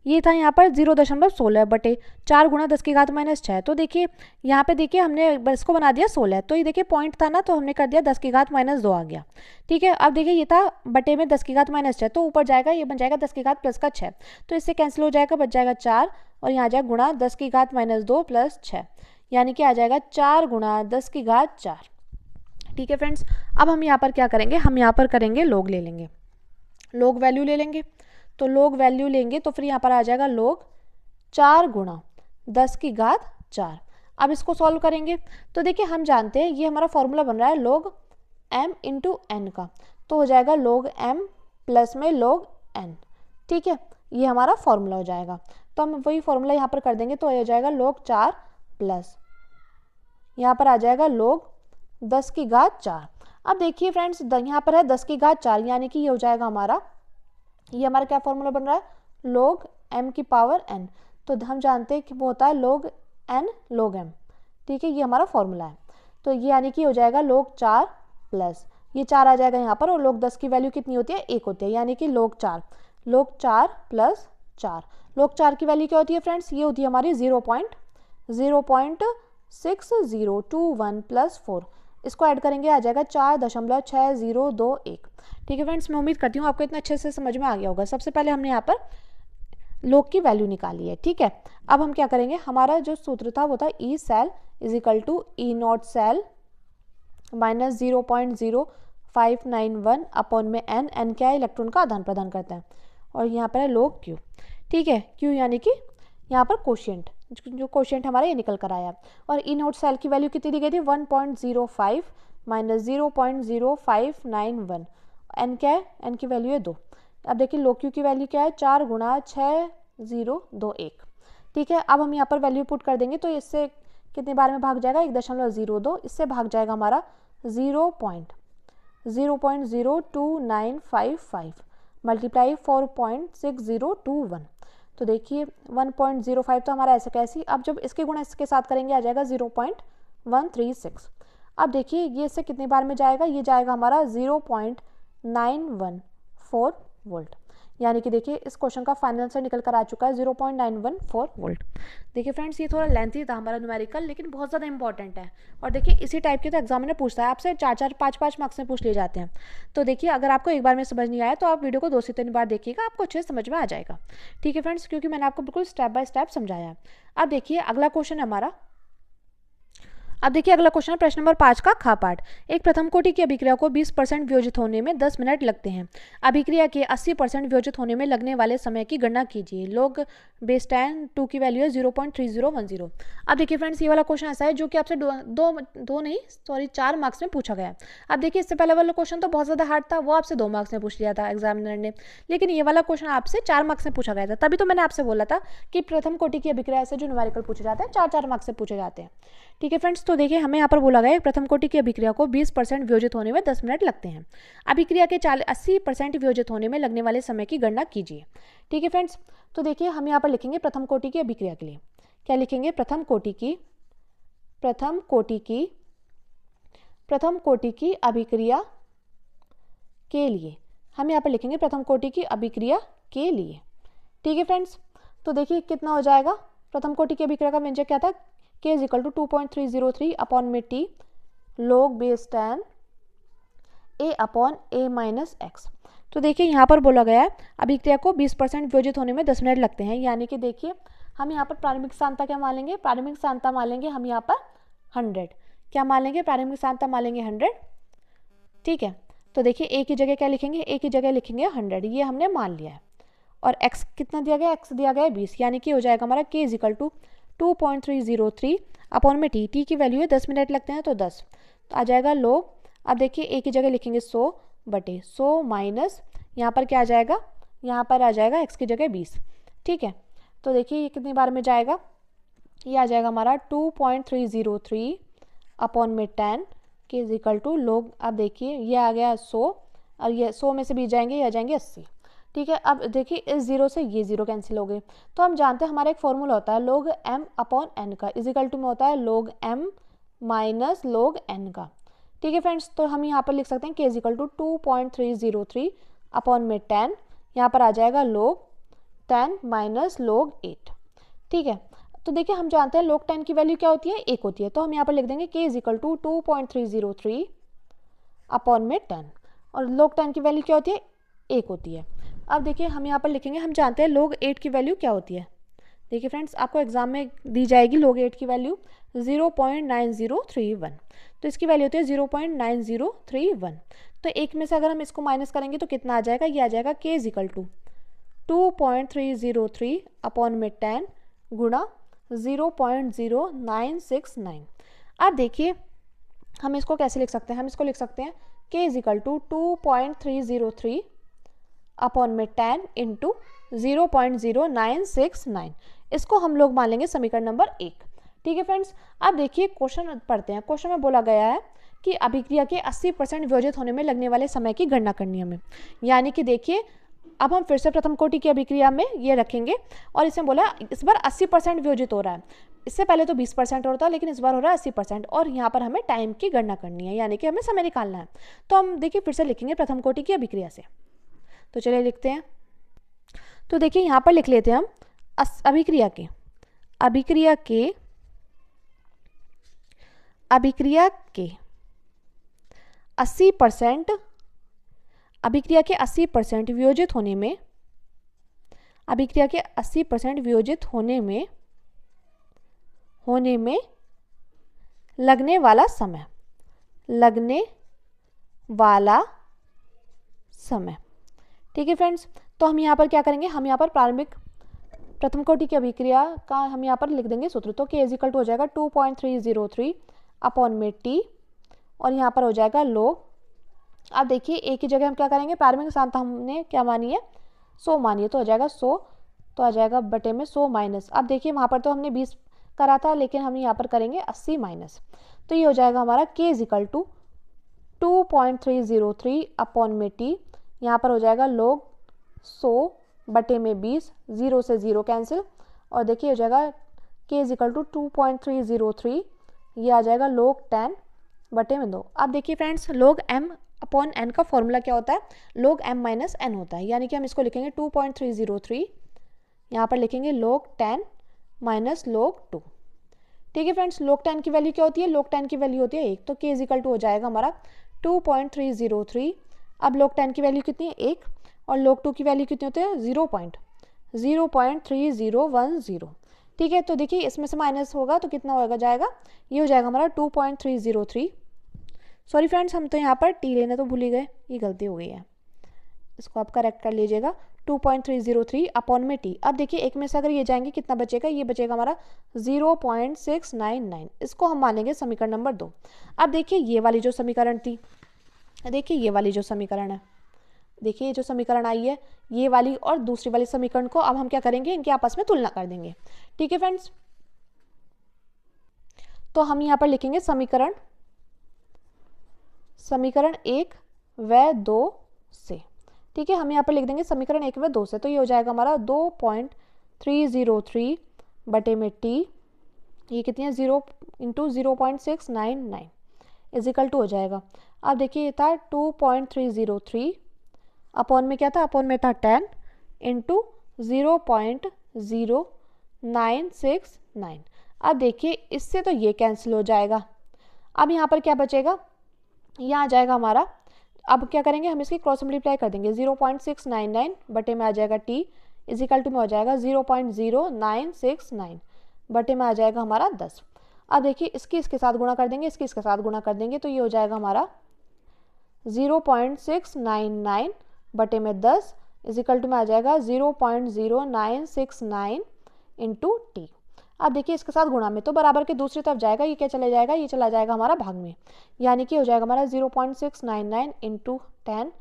ये था यहाँ पर 0.16 बटे 4 गुणा 10 की घात -6। तो देखिए यहाँ पे देखिए हमने इसको बना दिया 16, तो ये देखिए पॉइंट था ना, तो हमने कर दिया 10 की घात -2 आ गया। ठीक है, अब देखिए ये था बटे में 10 की घात -6, तो ऊपर जाएगा, ये बन जाएगा 10 की घात + 6, तो इससे कैंसिल हो जाएगा, बच जाएगा 4 और यहाँ आ जाएगा गुणा 10 की घात -2 + 6, यानी कि आ जाएगा 4 गुणा 10 की घात 4। ठीक है फ्रेंड्स, अब हम यहाँ पर क्या करेंगे, हम यहाँ पर करेंगे लोग ले लेंगे, लोग वैल्यू ले लेंगे। तो लोग वैल्यू लेंगे तो फिर यहाँ पर आ जाएगा लोग 4 गुणा 10 की घात 4। अब इसको सॉल्व करेंगे तो देखिए हम जानते हैं ये हमारा फॉर्मूला बन रहा है log m इंटू एन का, तो हो जाएगा log m प्लस में log n। ठीक है, ये हमारा फॉर्मूला हो जाएगा, तो हम वही फॉर्मूला यहाँ पर कर देंगे, तो हो जाएगा log 4 प्लस यहाँ पर आ जाएगा log 10 की घात 4। अब देखिए फ्रेंड्स यहाँ पर है 10 की घात 4, यानी कि ये हो जाएगा हमारा, ये हमारा क्या फॉर्मूला बन रहा है, log m की पावर n। तो हम जानते हैं कि वो होता है log n log m। ठीक है, ये हमारा फॉर्मूला है, तो ये यानी कि हो जाएगा log 4 प्लस ये 4 आ जाएगा यहाँ पर, और log 10 की वैल्यू कितनी होती है, 1 होती है, यानी कि log 4 प्लस 4। log 4 की वैल्यू क्या होती है फ्रेंड्स, ये होती है हमारी 0.6021 प्लस 4। इसको ऐड करेंगे आ जाएगा 4.6021। ठीक है फ्रेंड्स, मैं उम्मीद करती हूँ आपको इतना अच्छे से समझ में आ गया होगा। सबसे पहले हमने यहाँ पर लोग की वैल्यू निकाली है। ठीक है, अब हम क्या करेंगे, हमारा जो सूत्र था वो था E cell is equal to E naught cell minus 0.0591 upon में एन। एन क्या है, इलेक्ट्रॉन का आदान प्रदान करता है, और यहाँ पर है लोग क्यू। ठीक है, क्यू यानी कि यहाँ पर कोशिएंट, जो कोशिएंट हमारा ये निकल कर आया, और ई नॉट सेल की वैल्यू कितनी दी गई थी, 1.05 माइनस 0.0591। एन क्या है, एन की वैल्यू है 2। अब देखिए लो क्यू की वैल्यू क्या है, 4 गुणा 6021। ठीक है, अब हम यहाँ पर वैल्यू पुट कर देंगे, तो इससे कितने बार में भाग जाएगा, 1.02, इससे भाग जाएगा हमारा 0.02955 मल्टीप्लाई 4.6021। तो देखिए 1.05 तो हमारा ऐसे कैसी, अब जब इसके गुणा इसके साथ करेंगे आ जाएगा 0.136। अब देखिए ये इससे कितनी बार में जाएगा, ये जाएगा हमारा 0.914 वोल्ट, यानी कि देखिए इस क्वेश्चन का फाइनल आंसर निकल कर आ चुका है 0.914 वोल्ट। देखिए फ्रेंड्स ये थोड़ा लेंथी था हमारा न्यूमेरिकल, लेकिन बहुत ज़्यादा इंपॉर्टेंट है, और देखिए इसी टाइप के तो एग्जामिनर पूछता है आपसे, 4-4 5-5 मार्क्स में पूछ लिए जाते हैं। तो देखिए अगर आपको एक बार में समझ नहीं आया तो आप वीडियो को 2 से 3 बार देखिएगा, आपको अच्छे से समझ में आ जाएगा। ठीक है फ्रेंड्स, क्योंकि मैंने आपको बिल्कुल स्टेप बाय स्टेप समझाया है। अब देखिए अगला क्वेश्चन है हमारा, अब देखिए अगला क्वेश्चन है प्रश्न नंबर 5 का खा पाठ। एक प्रथम कोटि की अभिक्रिया को 20% वियोजित होने में 10 मिनट लगते हैं। अभिक्रिया के 80% वियोजित होने में लगने वाले समय की गणना कीजिए। log बेस 10 2 की वैल्यू है 0.3010। अब देखिए फ्रेंड्स ये वाला क्वेश्चन ऐसा है जो कि आपसे 4 मार्क्स में पूछा गया है। अब देखिए इससे पहले वाला क्वेश्चन तो बहुत ज़्यादा हार्ड था, वो आपसे 2 मार्क्स में पूछ लिया था एग्जामिनर ने, लेकिन ये वाला क्वेश्चन आपसे 4 मार्क्स में पूछा गया था। तभी तो मैंने आपसे बोला था कि प्रथम कोटि की अभिक्रिया से जो न्यूमेरिकल पूछे जाते हैं 4-4 मार्क्स से पूछे जाते हैं। ठीक है फ्रेंड्स, तो देखिए हमें यहाँ पर बोला गया है प्रथम कोटि की अभिक्रिया को 20% वियोजित होने में 10 मिनट लगते हैं। अभिक्रिया के 80% वियोजित होने में लगने वाले समय की गणना कीजिए। ठीक है फ्रेंड्स, तो देखिए हम यहाँ पर लिखेंगे प्रथम कोटि की अभिक्रिया के लिए क्या लिखेंगे, प्रथम कोटि की अभिक्रिया के लिए हम यहाँ पर लिखेंगे प्रथम कोटि की अभिक्रिया के लिए। ठीक है फ्रेंड्स, तो देखिए कितना हो जाएगा, प्रथम कोटि की अभिक्रिया का व्यंजक क्या था, K is equal to 2.303 upon में T log base 10 A upon A minus x. तो देखिए यहाँ पर बोला गया है अभिक्रिया को 20% वियोजित होने में 10 मिनट लगते हैं, यानी कि देखिए हम यहाँ पर प्रारंभिक सांद्रता क्या मान लेंगे, प्रारंभिक सांद्रता मान लेंगे हम यहाँ पर 100। क्या मान लेंगे, प्रारंभिक सांद्रता मान लेंगे 100। ठीक है, तो देखिए A की जगह क्या लिखेंगे, A की जगह लिखेंगे 100, ये हमने मान लिया है, और x कितना दिया गया, x दिया गया है 20, यानी कि हो जाएगा हमारा K is equal to 2.303 upon में T की वैल्यू है 10 मिनट लगते हैं, तो 10 तो आ जाएगा log। अब देखिए A की जगह लिखेंगे 100 बटे 100 माइनस यहाँ पर क्या आ जाएगा, यहाँ पर आ जाएगा x की जगह 20। ठीक है, तो देखिए ये कितनी बार में जाएगा, ये आ जाएगा हमारा 2.303 अपॉन में 10 के इज इक्वल टू लोग, अब देखिए ये आ गया 100 और ये 100 में से बीच जाएंगे, ये आ जाएंगे 80। ठीक है, अब देखिए इस जीरो से ये जीरो कैंसिल हो गए। तो हम जानते हैं हमारा एक फॉर्मूला होता है लोग m अपॉन n का, इज इक्वल टू में होता है लोग m माइनस लोग n का। ठीक है फ्रेंड्स, तो हम यहाँ पर लिख सकते हैं k is equal to 2.303 upon में 10, यहाँ पर आ जाएगा लोग 10 माइनस लोग 8। ठीक है, तो देखिए हम जानते हैं लोग 10 की वैल्यू क्या होती है, 1 होती है, तो हम यहाँ पर लिख देंगे k is equal to 2.303 upon में 10, और लोग 10 की वैल्यू क्या होती है, 1 होती है। अब देखिए हम यहाँ पर लिखेंगे, हम जानते हैं लोग 8 की वैल्यू क्या होती है। देखिए फ्रेंड्स, आपको एग्जाम में दी जाएगी लोग 8 की वैल्यू 0.9031, तो इसकी वैल्यू होती है 0.9031। तो एक में से अगर हम इसको माइनस करेंगे तो कितना आ जाएगा, ये आ जाएगा k is equal to 2.303 upon में 10 गुणा 0.0969। अब देखिए हम इसको कैसे लिख सकते हैं, हम इसको लिख सकते हैं k is equal to 2.303 upon में 10 इंटू 0.0969। इसको हम लोग मान लेंगे समीकरण नंबर 1। ठीक है फ्रेंड्स, अब देखिए क्वेश्चन पढ़ते हैं। क्वेश्चन में बोला गया है कि अभिक्रिया के 80% वियोजित होने में लगने वाले समय की गणना करनी है हमें। यानी कि देखिए अब हम फिर से प्रथम कोटि की अभिक्रिया में ये रखेंगे और इसमें बोला इस बार 80% वियोजित हो रहा है। इससे पहले तो 20% होता है, लेकिन इस बार हो रहा है 80%, और यहाँ पर हमें टाइम की गणना करनी है, यानी कि हमें समय निकालना है। तो हम देखिए फिर से लिखेंगे प्रथम कोटि की अभिक्रिया से। तो चलिए लिखते हैं। तो देखिए यहाँ पर लिख लेते हैं हम अभिक्रिया के 80% अभिक्रिया के 80% वियोजित होने में, अभिक्रिया के 80% वियोजित होने में लगने वाला समय। ठीक है फ्रेंड्स, तो हम यहाँ पर क्या करेंगे, हम यहाँ पर प्रारंभिक प्रथम कोटि की अभिक्रिया का हम यहाँ पर लिख देंगे सूत्र। तो k इज इक्वल टू हो जाएगा 2.303 अपॉन में t, और यहाँ पर हो जाएगा लोग। अब देखिए एक ही जगह हम क्या करेंगे, प्रारंभिक सांद्रता हमने क्या मानी है, 100 मानी है, तो हो जाएगा 100, तो आ जाएगा बटे में 100 माइनस। अब देखिए वहाँ पर तो हमने 20 करा था, लेकिन हम यहाँ पर करेंगे 80 माइनस, तो ये हो जाएगा हमारा k is equal to 2.303 upon में t, यहाँ पर हो जाएगा लोग 100 बटे में 20, 0 से 0 कैंसिल, और देखिए हो जाएगा k इज इक्वल टू 2.303, ये आ जाएगा लोग 10 बटे में 2। अब देखिए फ्रेंड्स, लोग m अपॉन n का फॉर्मूला क्या होता है, लोग m माइनस n होता है, यानी कि हम इसको लिखेंगे 2.303, यहाँ पर लिखेंगे लोग 10 माइनस लोग 2। ठीक है फ्रेंड्स, लोग 10 की वैल्यू क्या होती है, लोग 10 की वैल्यू होती है 1, तो k इज इक्वल टू हो जाएगा हमारा 2.303। अब लोग 10 की वैल्यू कितनी है, 1, और लोग 2 की वैल्यू कितनी होती है, 0.3010। ठीक है, तो देखिए इसमें से माइनस होगा तो कितना होगा जाएगा, ये हो जाएगा हमारा 2.303। सॉरी फ्रेंड्स, हम तो यहाँ पर t लेना तो भूल ही गए, ये गलती हो गई है, इसको आप करेक्ट कर लीजिएगा। 2.303 अपॉन में t। अब देखिए एक में से अगर ये जाएंगे कितना बचेगा, ये बचेगा हमारा 0.699, इसको हम मानेंगे समीकरण नंबर 2। अब देखिए ये वाली जो समीकरण थी, देखिए ये वाली जो समीकरण है, देखिए ये जो समीकरण आई है, ये वाली और दूसरी वाली समीकरण को अब हम क्या करेंगे, इनके आपस में तुलना कर देंगे। ठीक है फ्रेंड्स, तो हम यहाँ पर लिखेंगे समीकरण 1 व 2 से। ठीक है, हम यहाँ पर लिख देंगे समीकरण 1 व 2 से, तो ये हो जाएगा हमारा 2.303 बटे में t, ये कितनी है 0 इंटू 0.699 इज इक्वल टू हो जाएगा। अब देखिए ये था 2.303 अपॉन में क्या था, अपॉन में था 10 इंटू 0.0969। अब देखिए इससे तो ये कैंसिल हो जाएगा, अब यहाँ पर क्या बचेगा, यहाँ आ जाएगा हमारा, अब क्या करेंगे हम इसकी क्रॉस मल्टीप्लाई कर देंगे, 0.699 बटे में आ जाएगा t इज इक्वल टू में हो जाएगा 0.0969 बटे में आ जाएगा हमारा 10। अब देखिए इसकी इसके साथ गुणा कर देंगे, इसकी इसके साथ गुणा कर देंगे, तो ये हो जाएगा हमारा 0.699 बटे में 10 इज इक्वल टू में आ जाएगा 0.0969 इंटू टी। अब देखिए इसके साथ गुणा में तो बराबर के दूसरी तरफ जाएगा, ये क्या चले जाएगा, ये चला जाएगा हमारा भाग में, यानी कि हो जाएगा हमारा 0.699 इंटू 10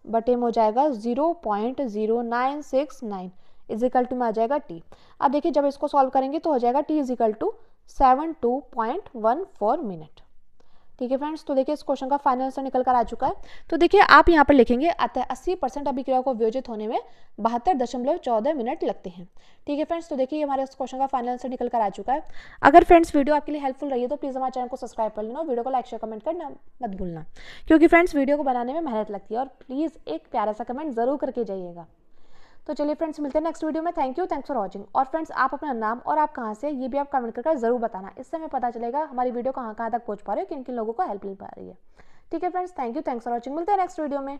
बटे में हो जाएगा 0.0969 इज इक्वल टू में आ जाएगा टी। अब देखिए जब इसको सॉल्व करेंगे तो हो जाएगा t is equal to 72.14 minute. ठीक है फ्रेंड्स, तो देखिए इस क्वेश्चन का फाइनल आंसर निकल कर आ चुका है। तो देखिए आप यहाँ पर लिखेंगे अतः 80% अभिक्रिया को वियोजित होने में 72.14 मिनट लगते हैं। ठीक है फ्रेंड्स, तो देखिए हमारे इस क्वेश्चन का फाइनल आंसर निकल कर आ चुका है। अगर फ्रेंड्स वीडियो आपके लिए हेल्पफुल रही है तो प्लीज़ हमारे चैनल को सब्सक्राइब कर लेना और वीडियो को लाइक शेयर कमेंट करना मत भूलना, क्योंकि फ्रेंड्स वीडियो को बनाने में मेहनत लगती है। और प्लीज़ एक प्यारा सा कमेंट जरूर करके जाइएगा। तो चलिए फ्रेंड्स मिलते हैं नेक्स्ट वीडियो में। Thank you, thanks for watching. और फ्रेंड्स आप अपना नाम और आप कहाँ से ये भी आप कमेंट करके जरूर बताना, इससे हमें पता चलेगा हमारी वीडियो कहाँ तक पहुँच पा रही है, किन किन लोगों को हेल्प मिल पा रही है। ठीक है friends, thank you, thanks for watching. मिलते हैं नेक्स्ट वीडियो में।